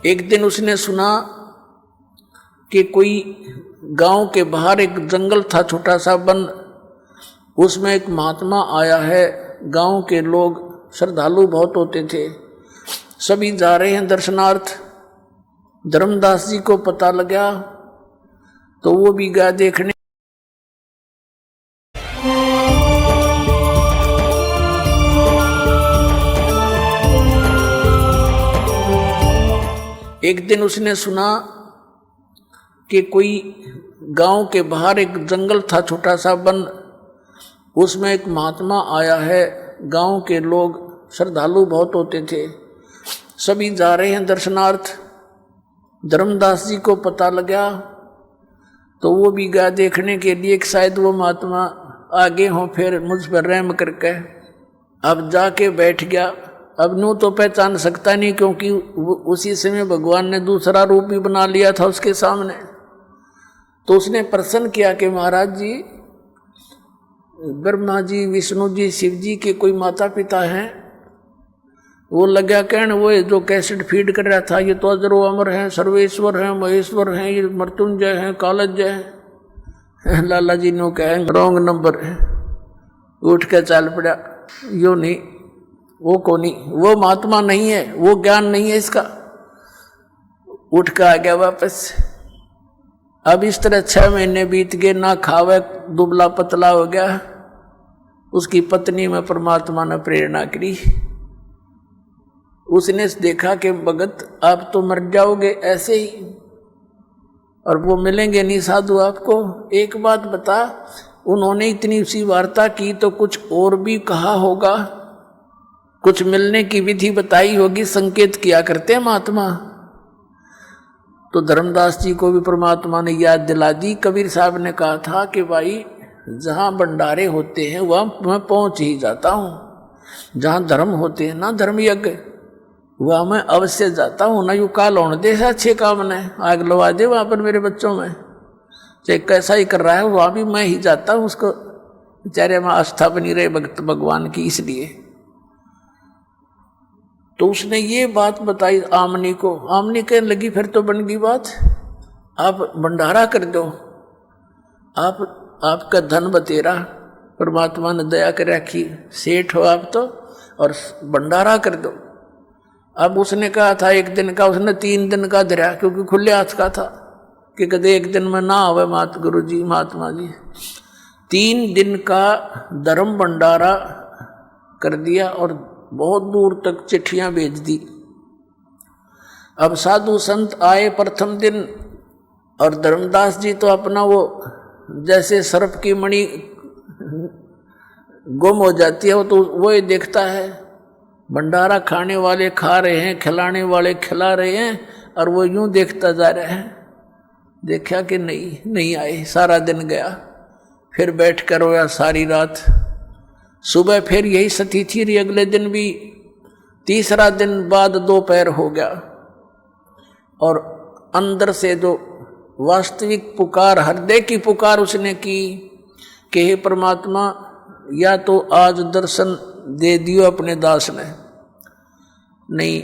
एक दिन उसने सुना कि कोई गांव के बाहर एक जंगल था, छोटा सा वन, उसमें एक महात्मा आया है। गांव के लोग श्रद्धालु बहुत होते थे, सभी जा रहे हैं दर्शनार्थ। धर्मदास जी को पता लगा तो वो भी गया देखने। एक दिन उसने सुना कि कोई गांव के बाहर एक जंगल था, छोटा सा वन, उसमें एक महात्मा आया है। गांव के लोग श्रद्धालु बहुत होते थे, सभी जा रहे हैं दर्शनार्थ। धर्मदास जी को पता लगा तो वो भी गया देखने के लिए कि शायद वो महात्मा आगे हों, फिर मुझ पर रहम करके। अब जाके बैठ गया। अब यूँ तो पहचान सकता नहीं, क्योंकि उसी समय भगवान ने दूसरा रूप भी बना लिया था उसके सामने। तो उसने प्रश्न किया कि महाराज जी, ब्रह्मा जी, विष्णु जी, शिव जी के कोई माता पिता हैं? वो लगा कहने, वो जो कैसेट फीड कर रहा था, ये तो अजरो अमर हैं, सर्वेश्वर हैं, महेश्वर हैं, ये मृत्युंजय हैं, कालज्जय हैं। लाला जी ने कहे रॉन्ग नंबर है, उठ के चल पड़ा। यो नहीं, वो को नहीं, वो महात्मा नहीं है, वो ज्ञान नहीं है इसका। उठ के आ गया वापस। अब इस तरह 6 महीने बीत गए, ना खावे, दुबला पतला हो गया। उसकी पत्नी में परमात्मा ने प्रेरणा करी। उसने देखा कि भगत आप तो मर जाओगे ऐसे ही, और वो मिलेंगे नहीं साधु आपको। एक बात बता, उन्होंने इतनी सी वार्ता की तो कुछ और भी कहा होगा, कुछ मिलने की विधि बताई होगी, संकेत किया करते महात्मा। तो धर्मदास जी को भी परमात्मा ने याद दिला दी। कबीर साहब ने कहा था कि भाई जहाँ भंडारे होते हैं वहाँ मैं पहुँच ही जाता हूँ, जहाँ धर्म होते हैं ना, धर्म यज्ञ, वहाँ मैं अवश्य जाता हूँ। ना यू काल होने दे अच्छे काम ने, आग लगा दे वहाँ पर मेरे बच्चों में, चाहे कैसा ही कर रहा है वहाँ भी मैं ही जाता हूँ। उसको बेचारे में आस्था बनी रहे भक्त भगवान की, इसलिए। तो उसने ये बात बताई आमनी को। आमनी कहने लगी फिर तो बन गई बात, आप भंडारा कर दो, आपका धन बतेरा, परमात्मा ने दया कर रखी, सेठ हो आप तो, और भंडारा कर दो। अब उसने कहा था 1 दिन का, उसने 3 दिन का धरा, क्योंकि खुले हाथ का था कि कदे 1 दिन में ना आवे मात गुरु जी, महात्मा जी। 3 दिन का धर्म भंडारा कर दिया और बहुत दूर तक चिट्ठियां भेज दी। अब साधु संत आए प्रथम दिन, और धर्मदास जी तो अपना वो जैसे सर्प की मणि गुम हो जाती है, वो तो वो ही देखता है। भंडारा खाने वाले खा रहे हैं, खिलाने वाले खिला रहे हैं, और वो यूं देखता जा रहा है। देखा कि नहीं आए, सारा दिन गया। फिर बैठ कर रोया सारी रात। सुबह फिर यही स्थिति थी रही, अगले दिन भी। तीसरा दिन बाद दोपहर हो गया, और अंदर से जो वास्तविक पुकार, हृदय की पुकार उसने की कि हे परमात्मा, या तो आज दर्शन दे दियो अपने दास ने, नहीं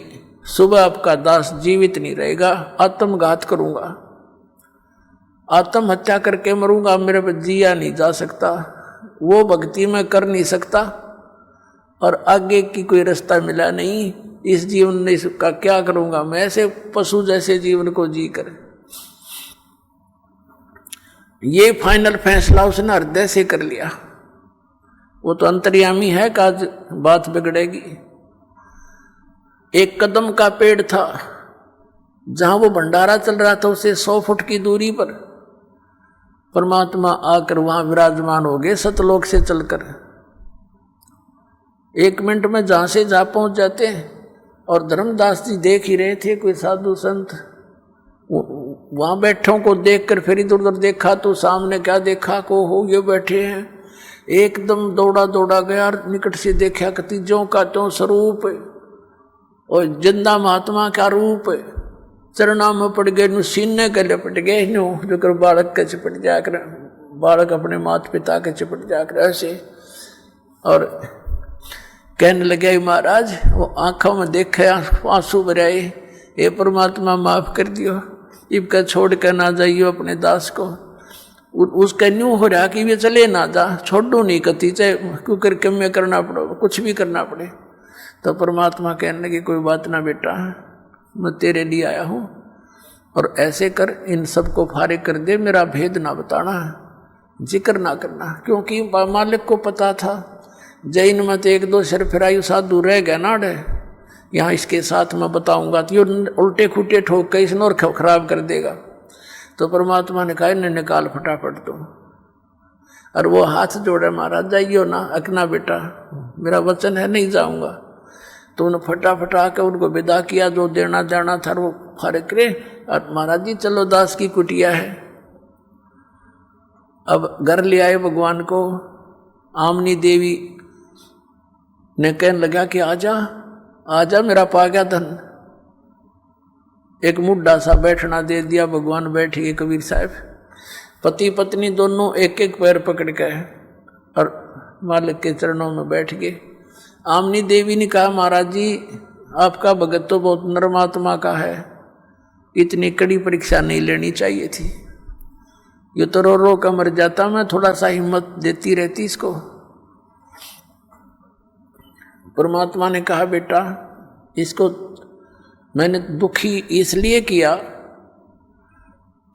सुबह आपका दास जीवित नहीं रहेगा, आत्मघात करूंगा, आत्महत्या करके मरूंगा, मेरे पर जिया नहीं जा सकता, वो भक्ति में कर नहीं सकता, और आगे की कोई रास्ता मिला नहीं। इस जीवन में इसका क्या करूंगा मैं, ऐसे पशु जैसे जीवन को जी कर। ये फाइनल फैसला उसने हृदय से कर लिया। वो तो अंतर्यामी है कि आज बात बिगड़ेगी। एक कदम का पेड़ था, जहां वो भंडारा चल रहा था उससे 100 फुट की दूरी पर परमात्मा आकर वहां विराजमान हो गए, सतलोक से चलकर। 1 मिनट में जहां से जहां पहुंच जाते हैं। और धर्मदास जी देख ही रहे थे, कोई साधु संत वहां बैठों को देखकर फिर इधर उधर देखा तो सामने क्या देखा, को हो ये बैठे हैं। एकदम दौड़ा दौड़ा गया, निकट से देखा कि तीजों का त्यों स्वरूप है, और जिंदा महात्मा का रूप है। चरणा में पड़ गए, सीने के लिपट गए, जो कर बालक के चिपट जाकर, बालक अपने माता पिता के चिपट जाकर ऐसे। और कहने लगे महाराज, वो आंखों में देखे आंसू भराए हे परमात्मा माफ कर दियो, इबका छोड़ कर ना जाइयो अपने दास को। उसका न्यू हो रहा कि वे चले ना जा, छोड़ो नहीं कती, चाहे क्यों करके मैं करना पड़ो, कुछ भी करना पड़े। तो परमात्मा कहने की कोई बात ना बेटा, मैं तेरे लिए आया हूँ, और ऐसे कर इन सबको फारिग कर दे, मेरा भेद ना बताना, जिक्र ना करना। क्योंकि मालिक को पता था जैन मत एक दो सिर फिरायु साधु रह गया ना डे, यहाँ इसके साथ मैं बताऊंगा तो ये उल्टे खुटे ठोक के इसने और खराब कर देगा। तो परमात्मा ने कहा इन्हें निकाल फटाफट तुम। और वो हाथ जोड़े, महाराज जाइयो ना, अकना बेटा मेरा वचन है नहीं जाऊंगा। तो उन्हें फटाफट आकर उनको विदा किया, जो देना जाना था वो फारिग करे। और महाराज जी चलो दास की कुटिया है। अब घर ले आए भगवान को। आमनी देवी ने कहने लगा कि आजा आजा मेरा पा गया धन। एक मुड्ढा सा बैठना दे दिया, भगवान बैठ गए कबीर साहब। पति पत्नी दोनों एक एक पैर पकड़ के और मालिक के चरणों में बैठ गए। आमनी देवी ने कहा महाराज जी आपका भगत तो बहुत नरमात्मा का है, इतनी कड़ी परीक्षा नहीं लेनी चाहिए थी, ये तो रो रो कर मर जाता, मैं थोड़ा सा हिम्मत देती रहती इसको। परमात्मा ने कहा बेटा इसको मैंने दुखी इसलिए किया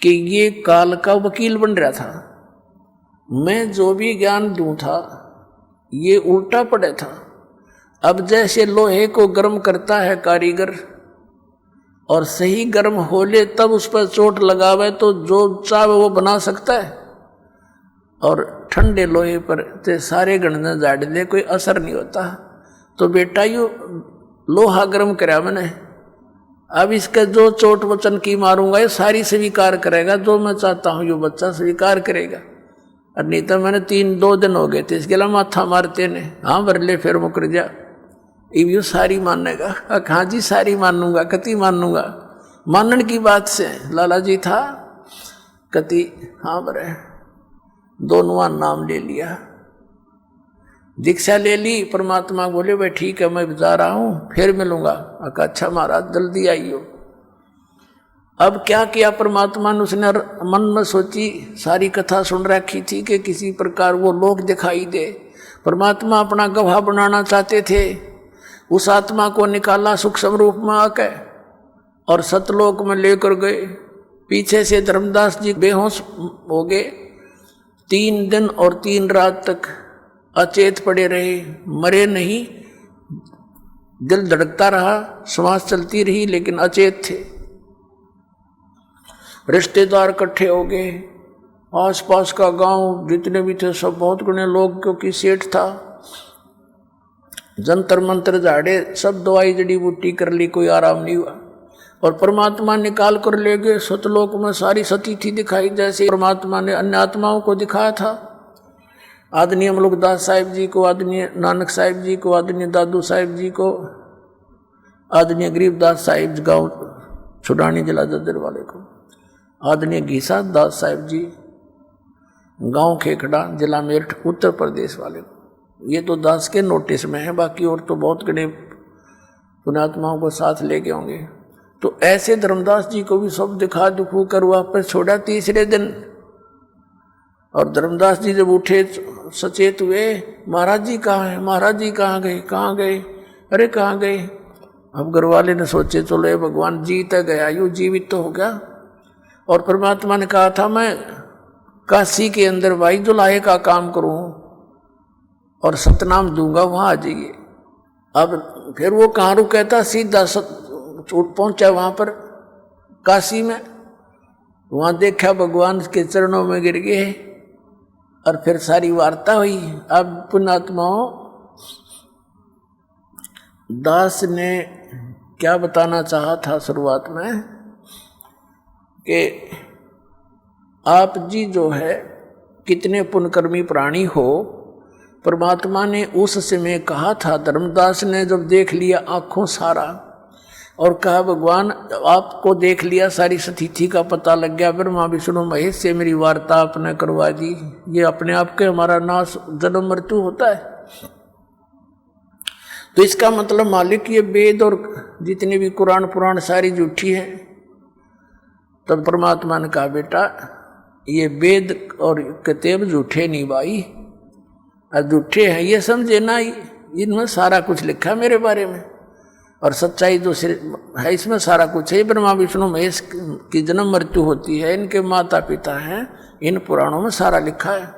कि ये काल का वकील बन रहा था, मैं जो भी ज्ञान दूं था ये उल्टा पड़े था। अब जैसे लोहे को गर्म करता है कारीगर और सही गर्म हो ले तब उस पर चोट लगावे तो जो चाहे वो बना सकता है, और ठंडे लोहे पर ते सारे गणने झाड़ दे कोई असर नहीं होता। तो बेटा यू लोहा गर्म कराया मैंने, अब इसका जो चोट वचन की मारूंगा ये सारी स्वीकार करेगा, जो मैं चाहता हूँ यो बच्चा स्वीकार करेगा। और नहीं तो मैंने 2 दिन हो गए थे इसके लिए माथा मारते ने, हाँ बरले फिर मुकर जा, अब यो सारी मानेगा। हाँ जी सारी मानूंगा, कति मानूंगा, मानने की बात से लाला जी था कति, हाँ बरे दोनों नाम ले लिया, दीक्षा ले ली। परमात्मा बोले भाई ठीक है मैं जा रहा हूँ फिर मिलूंगा। अच्छा महाराज जल्दी आइयो। अब क्या किया परमात्मा ने, उसने मन में सोची, सारी कथा सुन रखी थी कि किसी प्रकार वो लोक दिखाई दे। परमात्मा अपना गवाह बनाना चाहते थे, उस आत्मा को निकाला सूक्ष्म रूप में आके और सतलोक में लेकर गए। पीछे से धर्मदास जी बेहोश हो गए, 3 दिन और 3 रात तक अचेत पड़े रहे, मरे नहीं, दिल धड़कता रहा, श्वास चलती रही लेकिन अचेत थे। रिश्तेदार इकट्ठे हो गए, आसपास का गांव जितने भी थे सब बहुत गुणे लोग, क्योंकि सेठ था, जंतर मंत्र झाड़े, सब दवाई जड़ी बूटी कर ली, कोई आराम नहीं हुआ। और परमात्मा निकाल कर ले गए सतलोक में। सारी सती थी दिखाई जैसे परमात्मा ने अन्य आत्माओं को दिखाया था। आदरणीय मलुकदास साहिब जी को, आदरणीय नानक साहिब जी को, आदरणीय दादू साहिब जी को, आदरणीय गरीबदास साहिब गांव छुडानी जिला जद्दर वाले को, आदरणीय घीसा दास साहिब जी गांव खेखड़ा जिला मेरठ उत्तर प्रदेश वाले को। ये तो दास के नोटिस में है, बाकी और तो बहुत गणे पुण्यात्माओं को साथ लेके होंगे। तो ऐसे धर्मदास जी को भी सब दिखा दुखू कर वापस छोड़ा 3रे दिन। और धर्मदास जी जब उठे सचेत हुए, महाराज जी कहाँ हैं, महाराज जी कहाँ गए, कहाँ गए, अरे कहाँ गए। अब घर वाले ने सोचे चलो ये भगवान जीत गया, यूँ जीवित तो हो गया। और परमात्मा ने कहा था मैं काशी के अंदर भाई जुलाहे का काम करूँ और सतनाम दूंगा, वहाँ आ जाइए। अब फिर वो कहाँ रुका था, सीधा पहुँचा वहाँ पर काशी में। वहाँ देखा भगवान के चरणों में गिर गए और फिर सारी वार्ता हुई। अब पुण्यात्माओं दास ने क्या बताना चाहा था शुरुआत में कि आप जी जो है कितने पुण्यकर्मी प्राणी हो। परमात्मा ने उस समय कहा था, धर्मदास ने जब देख लिया आंखों सारा और कहा भगवान आपको देख लिया, सारी स्थिति का पता लग गया, ब्रह्मा विष्णु महेश से मेरी वार्ता आपने करवा दी, ये अपने आप के हमारा नाश जन्म मृत्यु होता है। तो इसका मतलब मालिक ये वेद और जितनी भी कुरान पुराण सारी झूठी है। तब परमात्मा ने कहा बेटा ये वेद और किताब झूठे नहीं भाई, झूठे हैं ये समझे ना, इनमें सारा कुछ लिखा है मेरे बारे में, और सच्चाई जो है इसमें सारा कुछ है। ब्रह्मा विष्णु महेश की जन्म मृत्यु होती है, इनके माता पिता हैं, इन पुराणों में सारा लिखा है।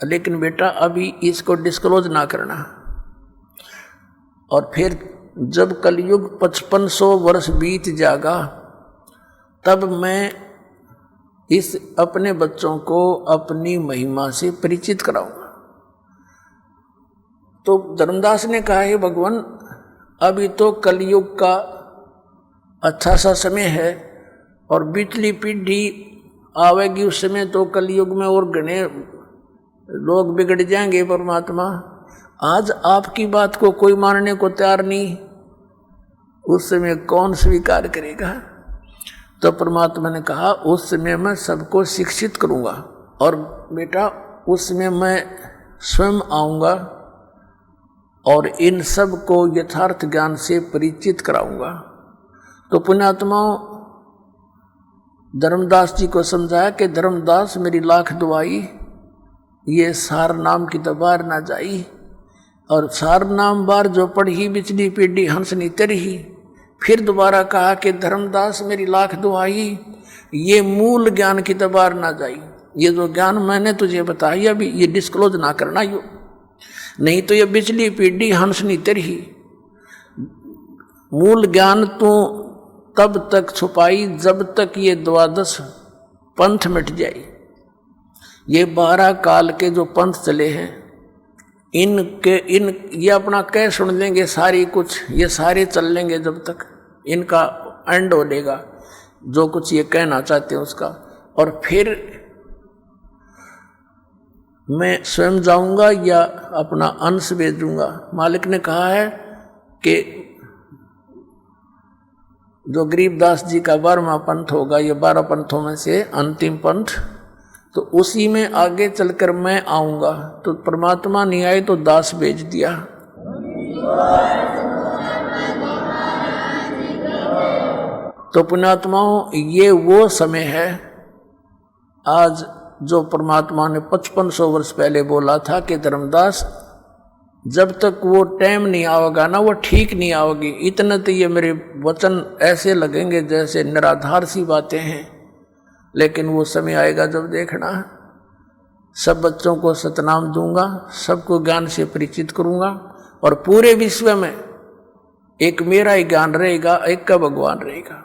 लेकिन बेटा अभी इसको डिस्क्लोज ना करना। और फिर जब कलयुग 5500 वर्ष बीत जाएगा तब मैं इस अपने बच्चों को अपनी महिमा से परिचित कराऊंगा। तो धर्मदास ने कहा है भगवान अभी तो कलयुग का अच्छा सा समय है और पिछली पीढ़ी आवेगी उस समय तो कलयुग में और घने लोग बिगड़ जाएंगे। परमात्मा आज आपकी बात को कोई मानने को तैयार नहीं, उस समय कौन स्वीकार करेगा। तो परमात्मा ने कहा उस समय मैं सबको शिक्षित करूंगा और बेटा उस समय मैं स्वयं आऊंगा और इन सब को यथार्थ ज्ञान से परिचित कराऊंगा। तो पुण्यात्माओं धर्मदास जी को समझाया कि धर्मदास मेरी लाख दुआई ये सार नाम की दबार ना जाई, और सार नाम बार जो पढ़ी बिचली पीढ़ी हंस नी तरही। फिर दोबारा कहा कि धर्मदास मेरी लाख दुआई ये मूल ज्ञान की दबार ना जाई, ये जो ज्ञान मैंने तुझे बताया अभी ये डिस्क्लोज ना करना यो, नहीं तो ये बिचली पीढ़ी हंस नी तरही। मूल ज्ञान तो तब तक छुपाई जब तक ये 12 पंथ मिट जाए। ये 12 काल के जो पंथ चले हैं ये अपना कह सुन लेंगे सारी कुछ, ये सारे चल लेंगे जब तक इनका एंड हो लेगा जो कुछ ये कहना चाहते हैं उसका। और फिर मैं स्वयं जाऊंगा या अपना अंश भेजूंगा। मालिक ने कहा है कि जो गरीबदास जी का 12वां पंथ होगा, ये 12 पंथों में से अंतिम पंथ, तो उसी में आगे चलकर मैं आऊंगा। तो परमात्मा नहीं आए तो दास भेज दिया। तो पुण्यात्माओं ये वो समय है आज जो परमात्मा ने 5500 वर्ष पहले बोला था कि धर्मदास जब तक वो टाइम नहीं आवेगा ना वो ठीक नहीं आओगी। इतने तो ये मेरे वचन ऐसे लगेंगे जैसे निराधार सी बातें हैं, लेकिन वो समय आएगा जब देखना सब बच्चों को सतनाम दूंगा, सबको ज्ञान से परिचित करूंगा और पूरे विश्व में एक मेरा ही ज्ञान रहेगा, एक का भगवान रहेगा।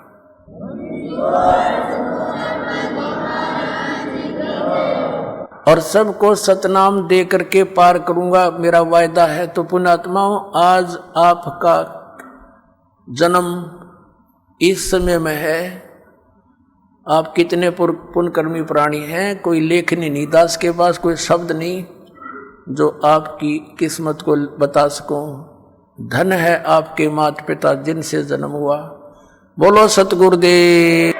और सबको सतनाम दे करके पार करूंगा, मेरा वायदा है। तो पुण्यात्माओं आज आपका जन्म इस समय में है। आप कितने पुण्यकर्मी प्राणी हैं, कोई लेखनी नहीं, दास के पास कोई शब्द नहीं जो आपकी किस्मत को बता सकूं। धन है आपके माता पिता जिनसे जन्म हुआ। बोलो सतगुरुदेव।